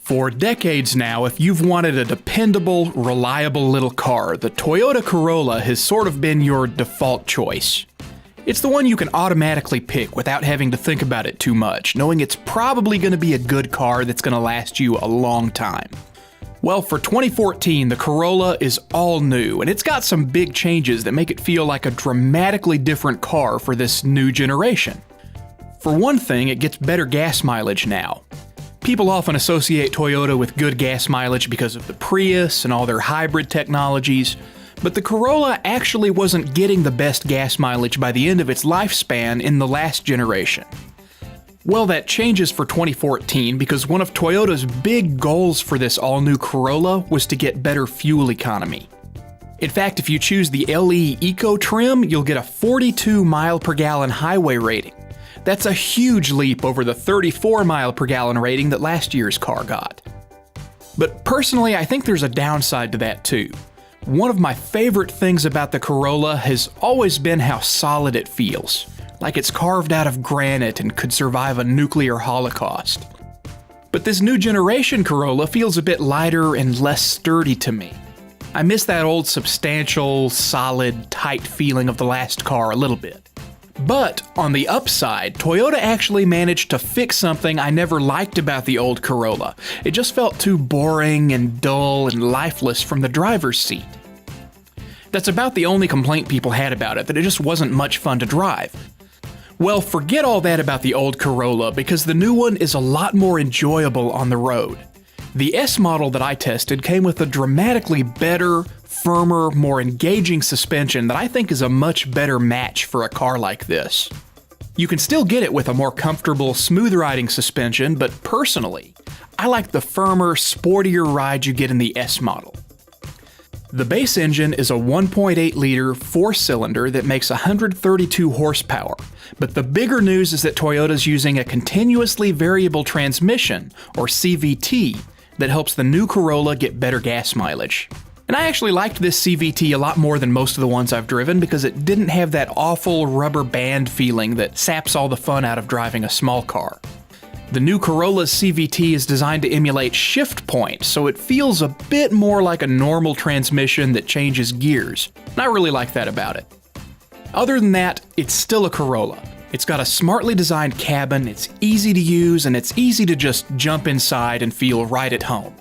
For decades now, if you've wanted a dependable, reliable little car, the Toyota Corolla has sort of been your default choice. It's the one you can automatically pick without having to think about it too much, knowing it's probably going to be a good car that's going to last you a long time. Well, for 2014, the Corolla is all new, and it's got some big changes that make it feel like a dramatically different car for this new generation. For one thing, it gets better gas mileage now. People often associate Toyota with good gas mileage because of the Prius and all their hybrid technologies, but the Corolla actually wasn't getting the best gas mileage by the end of its lifespan in the last generation. Well, that changes for 2014 because one of Toyota's big goals for this all-new Corolla was to get better fuel economy. In fact, if you choose the LE Eco trim, you'll get a 42 mile per gallon highway rating. That's a huge leap over the 34 mile per gallon rating that last year's car got. But personally, I think there's a downside to that too. One of my favorite things about the Corolla has always been how solid it feels, like it's carved out of granite and could survive a nuclear holocaust. But this new generation Corolla feels a bit lighter and less sturdy to me. I miss that old substantial, solid, tight feeling of the last car a little bit. But on the upside, Toyota actually managed to fix something I never liked about the old Corolla. It just felt too boring and dull and lifeless from the driver's seat. That's about the only complaint people had about it, that it just wasn't much fun to drive. Well, forget all that about the old Corolla because the new one is a lot more enjoyable on the road. The S model that I tested came with a dramatically better, firmer, more engaging suspension that I think is a much better match for a car like this. You can still get it with a more comfortable, smooth-riding suspension, but personally, I like the firmer, sportier ride you get in the S model. The base engine is a 1.8-liter four-cylinder that makes 132 horsepower, but the bigger news is that Toyota's using a continuously variable transmission, or CVT, that helps the new Corolla get better gas mileage. And I actually liked this CVT a lot more than most of the ones I've driven because it didn't have that awful rubber band feeling that saps all the fun out of driving a small car. The new Corolla's CVT is designed to emulate shift point, so it feels a bit more like a normal transmission that changes gears, and I really like that about it. Other than that, it's still a Corolla. It's got a smartly designed cabin, it's easy to use, and it's easy to just jump inside and feel right at home.